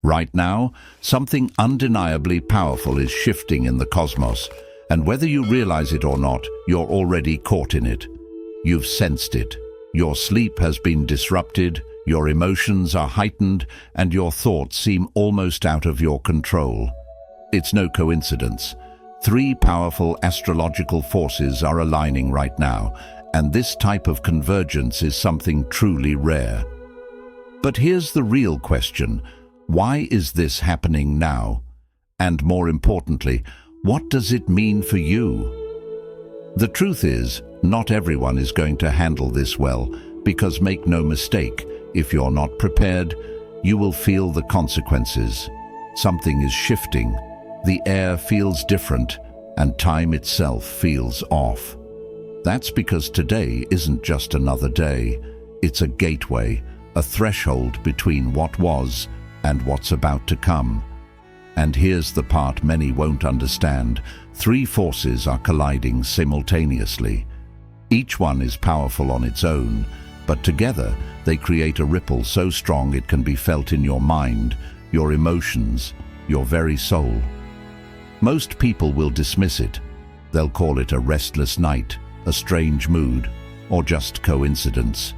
Right now, something undeniably powerful is shifting in the cosmos, and whether you realize it or not, you're already caught in it. You've sensed it. Your sleep has been disrupted, your emotions are heightened, and your thoughts seem almost out of your control. It's no coincidence. 3 powerful astrological forces are aligning right now, and this type of convergence is something truly rare. But here's the real question. Why is this happening now? And more importantly, what does it mean for you? The truth is, not everyone is going to handle this well, because make no mistake, if you're not prepared, you will feel the consequences. Something is shifting, the air feels different, and time itself feels off. That's because today isn't just another day, it's a gateway, a threshold between what was and what's about to come. And here's the part many won't understand. 3 forces are colliding simultaneously. Each one is powerful on its own, but together they create a ripple so strong it can be felt in your mind, your emotions, your very soul. Most people will dismiss it. They'll call it a restless night, a strange mood, or just coincidence.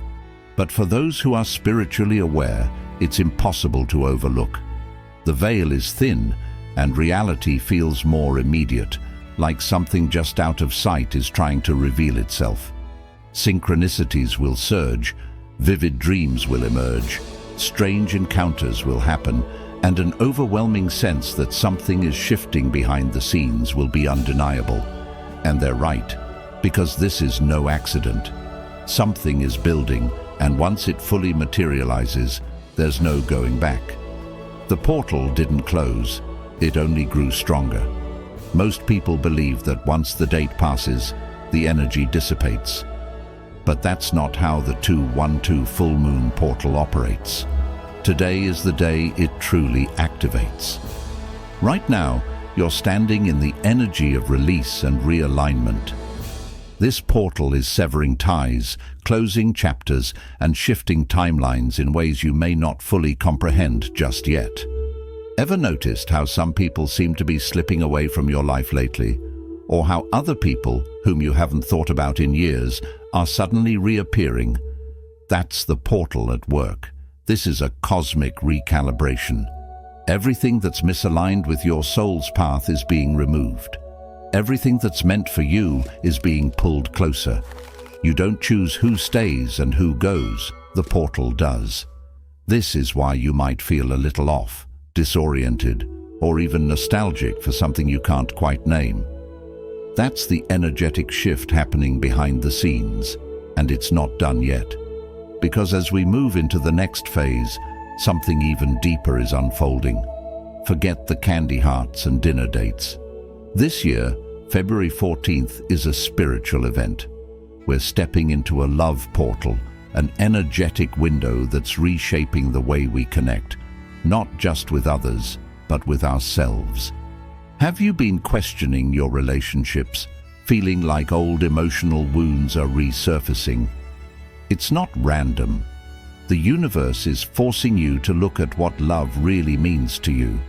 But for those who are spiritually aware, it's impossible to overlook. The veil is thin, and reality feels more immediate, like something just out of sight is trying to reveal itself. Synchronicities will surge, vivid dreams will emerge, strange encounters will happen, and an overwhelming sense that something is shifting behind the scenes will be undeniable. And they're right, because this is no accident. Something is building, and once it fully materializes, there's no going back. The portal didn't close, it only grew stronger. Most people believe that once the date passes, the energy dissipates. But that's not how the 212 full moon portal operates. Today is the day it truly activates. Right now, you're standing in the energy of release and realignment. This portal is severing ties, closing chapters, and shifting timelines in ways you may not fully comprehend just yet. Ever noticed how some people seem to be slipping away from your life lately? Or how other people, whom you haven't thought about in years, are suddenly reappearing? That's the portal at work. This is a cosmic recalibration. Everything that's misaligned with your soul's path is being removed. Everything that's meant for you is being pulled closer. You don't choose who stays and who goes, the portal does. This is why you might feel a little off, disoriented, or even nostalgic for something you can't quite name. That's the energetic shift happening behind the scenes, and it's not done yet. Because as we move into the next phase, something even deeper is unfolding. Forget the candy hearts and dinner dates. This year, February 14th is a spiritual event. We're stepping into a love portal, an energetic window that's reshaping the way we connect, not just with others, but with ourselves. Have you been questioning your relationships, feeling like old emotional wounds are resurfacing? It's not random. The universe is forcing you to look at what love really means to you.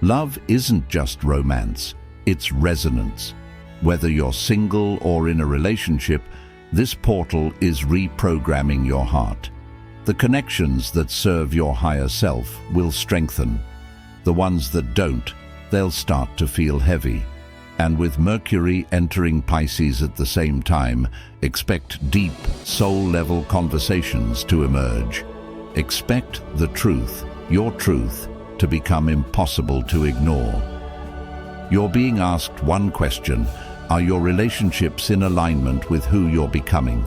Love isn't just romance, it's resonance. Whether you're single or in a relationship, this portal is reprogramming your heart. The connections that serve your higher self will strengthen. The ones that don't, they'll start to feel heavy. And with Mercury entering Pisces at the same time, expect deep, soul-level conversations to emerge. Expect the truth, your truth, to become impossible to ignore. You're being asked one question: are your relationships in alignment with who you're becoming?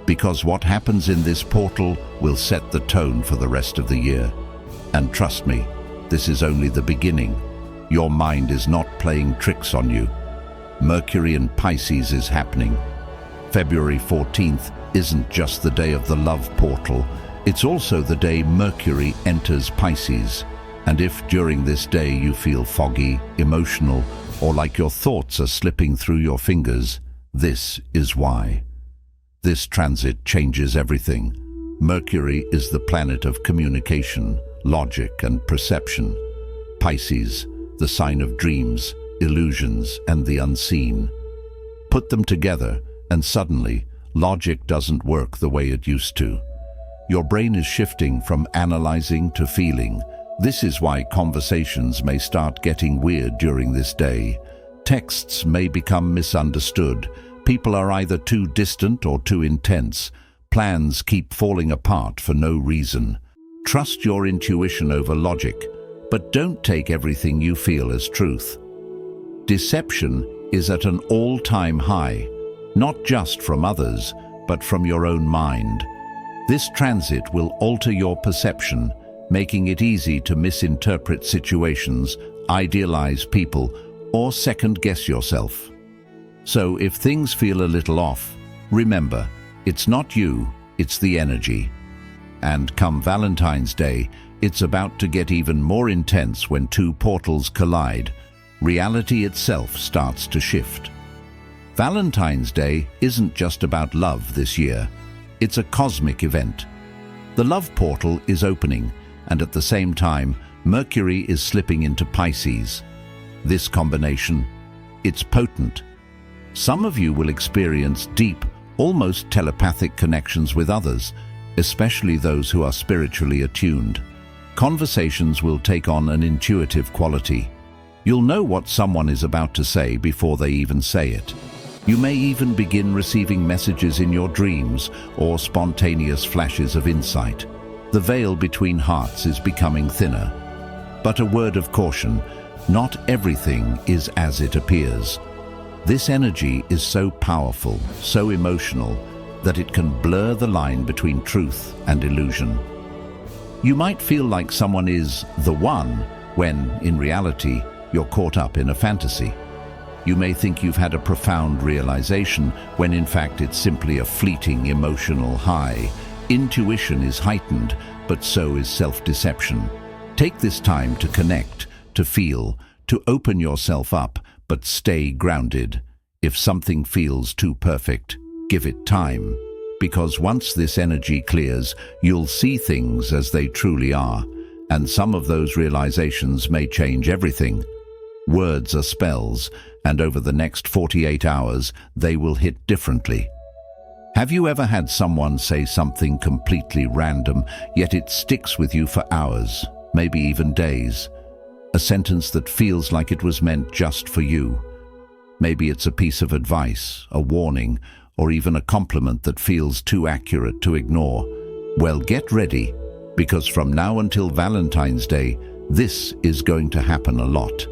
Because what happens in this portal will set the tone for the rest of the year. And trust me, this is only the beginning. Your mind is not playing tricks on you. Mercury in Pisces is happening. February 14th isn't just the day of the love portal, it's also the day Mercury enters Pisces. And if during this day you feel foggy, emotional, or like your thoughts are slipping through your fingers, this is why. This transit changes everything. Mercury is the planet of communication, logic and perception. Pisces, the sign of dreams, illusions, and the unseen. Put them together, and suddenly, logic doesn't work the way it used to. Your brain is shifting from analyzing to feeling. This is why conversations may start getting weird during this day. Texts may become misunderstood. People are either too distant or too intense. Plans keep falling apart for no reason. Trust your intuition over logic, but don't take everything you feel as truth. Deception is at an all-time high, not just from others, but from your own mind. This transit will alter your perception, making it easy to misinterpret situations, idealize people, or second-guess yourself. So if things feel a little off, remember, it's not you, it's the energy. And come Valentine's Day, it's about to get even more intense when two portals collide. Reality itself starts to shift. Valentine's Day isn't just about love this year. It's a cosmic event. The love portal is opening, and at the same time, Mercury is slipping into Pisces. This combination, it's potent. Some of you will experience deep, almost telepathic connections with others, especially those who are spiritually attuned. Conversations will take on an intuitive quality. You'll know what someone is about to say before they even say it. You may even begin receiving messages in your dreams or spontaneous flashes of insight. The veil between hearts is becoming thinner. But a word of caution, not everything is as it appears. This energy is so powerful, so emotional, that it can blur the line between truth and illusion. You might feel like someone is the one when, in reality, you're caught up in a fantasy. You may think you've had a profound realization when in fact it's simply a fleeting emotional high. Intuition is heightened, but so is self-deception. Take this time to connect, to feel, to open yourself up, but stay grounded. If something feels too perfect, give it time. Because once this energy clears, you'll see things as they truly are, and some of those realizations may change everything. Words are spells, and over the next 48 hours, they will hit differently. Have you ever had someone say something completely random, yet it sticks with you for hours, maybe even days? A sentence that feels like it was meant just for you. Maybe it's a piece of advice, a warning, or even a compliment that feels too accurate to ignore. Well, get ready, because from now until Valentine's Day, this is going to happen a lot.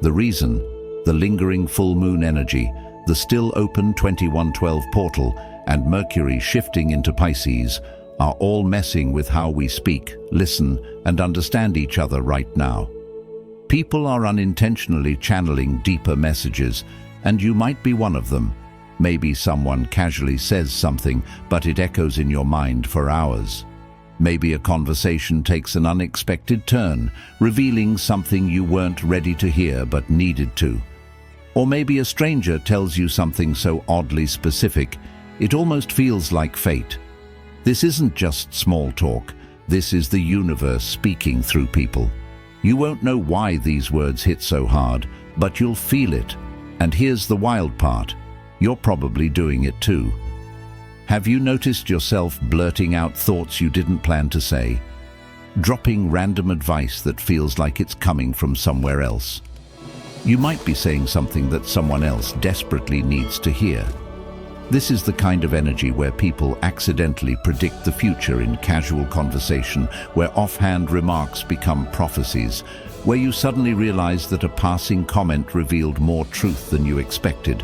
The reason, the lingering full moon energy, the still open 2112 portal, and Mercury shifting into Pisces are all messing with how we speak, listen, and understand each other right now. People are unintentionally channeling deeper messages, and you might be one of them. Maybe someone casually says something, but it echoes in your mind for hours. Maybe a conversation takes an unexpected turn, revealing something you weren't ready to hear but needed to. Or maybe a stranger tells you something so oddly specific, it almost feels like fate. This isn't just small talk, this is the universe speaking through people. You won't know why these words hit so hard, but you'll feel it. And here's the wild part, you're probably doing it too. Have you noticed yourself blurting out thoughts you didn't plan to say? Dropping random advice that feels like it's coming from somewhere else? You might be saying something that someone else desperately needs to hear. This is the kind of energy where people accidentally predict the future in casual conversation, where offhand remarks become prophecies, where you suddenly realize that a passing comment revealed more truth than you expected.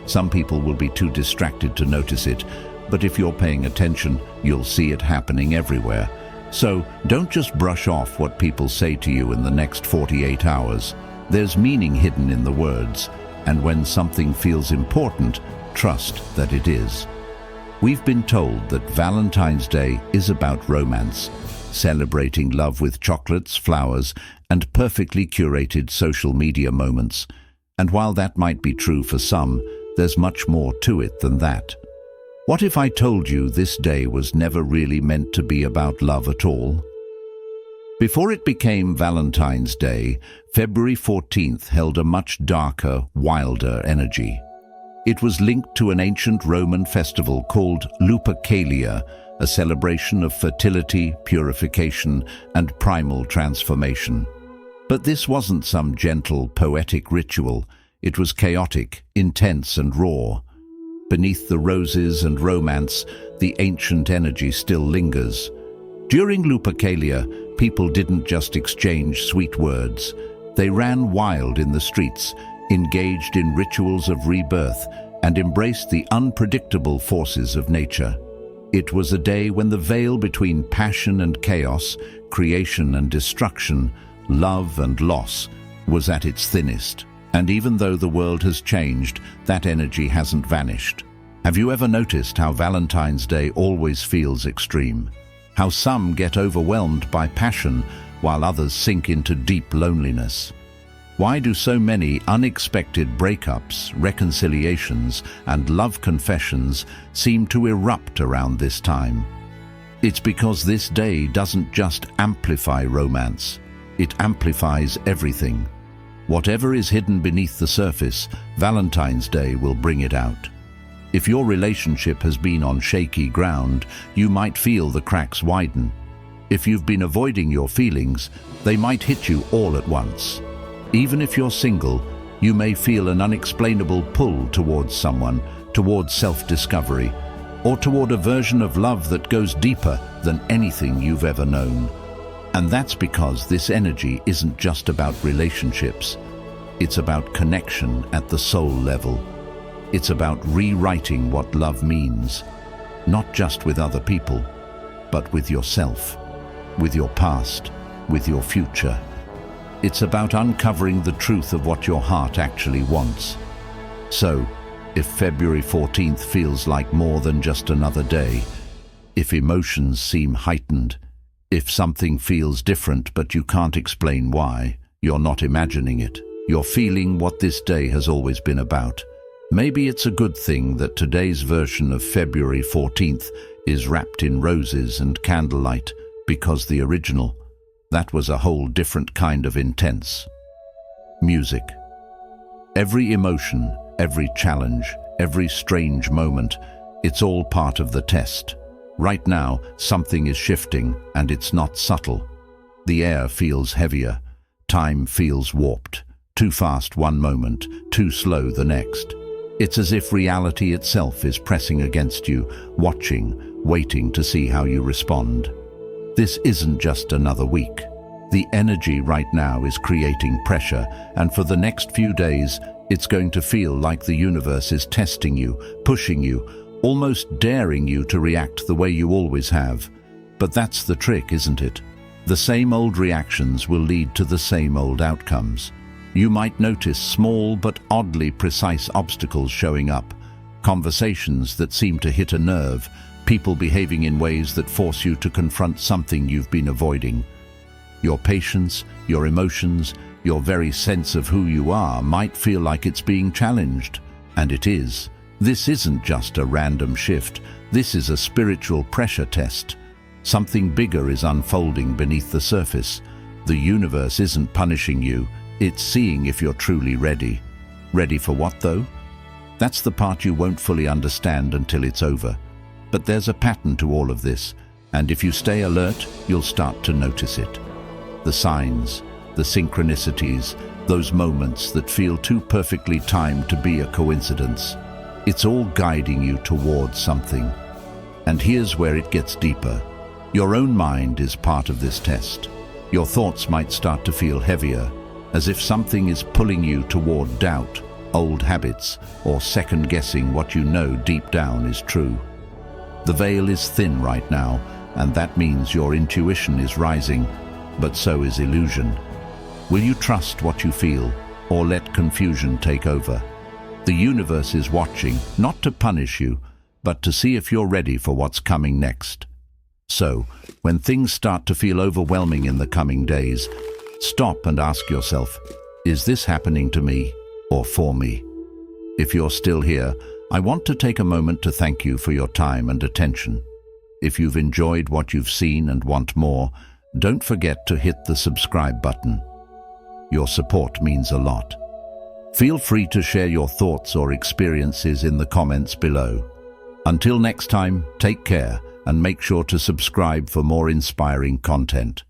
Some people will be too distracted to notice it, but if you're paying attention, you'll see it happening everywhere. So don't just brush off what people say to you in the next 48 hours. There's meaning hidden in the words, and when something feels important, trust that it is. We've been told that Valentine's Day is about romance, celebrating love with chocolates, flowers, and perfectly curated social media moments. And while that might be true for some, there's much more to it than that. What if I told you this day was never really meant to be about love at all? Before it became Valentine's Day, February 14th held a much darker, wilder energy. It was linked to an ancient Roman festival called Lupercalia, a celebration of fertility, purification, and primal transformation. But this wasn't some gentle, poetic ritual. It was chaotic, intense, and raw. Beneath the roses and romance, the ancient energy still lingers. During Lupercalia, people didn't just exchange sweet words. They ran wild in the streets, engaged in rituals of rebirth, and embraced the unpredictable forces of nature. It was a day when the veil between passion and chaos, creation and destruction, love and loss, was at its thinnest. And even though the world has changed, that energy hasn't vanished. Have you ever noticed how Valentine's Day always feels extreme? How some get overwhelmed by passion while others sink into deep loneliness? Why do so many unexpected breakups, reconciliations, and love confessions seem to erupt around this time? It's because this day doesn't just amplify romance, it amplifies everything. Whatever is hidden beneath the surface, Valentine's Day will bring it out. If your relationship has been on shaky ground, you might feel the cracks widen. If you've been avoiding your feelings, they might hit you all at once. Even if you're single, you may feel an unexplainable pull towards someone, towards self-discovery, or toward a version of love that goes deeper than anything you've ever known. And that's because this energy isn't just about relationships. It's about connection at the soul level. It's about rewriting what love means, not just with other people, but with yourself, with your past, with your future. It's about uncovering the truth of what your heart actually wants. So, if February 14th feels like more than just another day, if emotions seem heightened, if something feels different but you can't explain why, you're not imagining it. You're feeling what this day has always been about. Maybe it's a good thing that today's version of February 14th is wrapped in roses and candlelight, because the original, that was a whole different kind of intense. Music. Every emotion, every challenge, every strange moment, it's all part of the test. Right now, something is shifting, and it's not subtle. The air feels heavier. Time feels warped. Too fast one moment, too slow the next. It's as if reality itself is pressing against you, watching, waiting to see how you respond. This isn't just another week. The energy right now is creating pressure, and for the next few days, it's going to feel like the universe is testing you, pushing you, almost daring you to react the way you always have. But that's the trick, isn't it? The same old reactions will lead to the same old outcomes. You might notice small but oddly precise obstacles showing up, conversations that seem to hit a nerve, people behaving in ways that force you to confront something you've been avoiding. Your patience, your emotions, your very sense of who you are might feel like it's being challenged, and it is. This isn't just a random shift, this is a spiritual pressure test. Something bigger is unfolding beneath the surface. The universe isn't punishing you, it's seeing if you're truly ready. Ready for what, though? That's the part you won't fully understand until it's over. But there's a pattern to all of this, and if you stay alert, you'll start to notice it. The signs, the synchronicities, those moments that feel too perfectly timed to be a coincidence. It's all guiding you towards something. And here's where it gets deeper. Your own mind is part of this test. Your thoughts might start to feel heavier, as if something is pulling you toward doubt, old habits, or second-guessing what you know deep down is true. The veil is thin right now, and that means your intuition is rising, but so is illusion. Will you trust what you feel, or let confusion take over? The universe is watching, not to punish you, but to see if you're ready for what's coming next. So, when things start to feel overwhelming in the coming days, stop and ask yourself, is this happening to me or for me? If you're still here, I want to take a moment to thank you for your time and attention. If you've enjoyed what you've seen and want more, don't forget to hit the subscribe button. Your support means a lot. Feel free to share your thoughts or experiences in the comments below. Until next time, take care and make sure to subscribe for more inspiring content.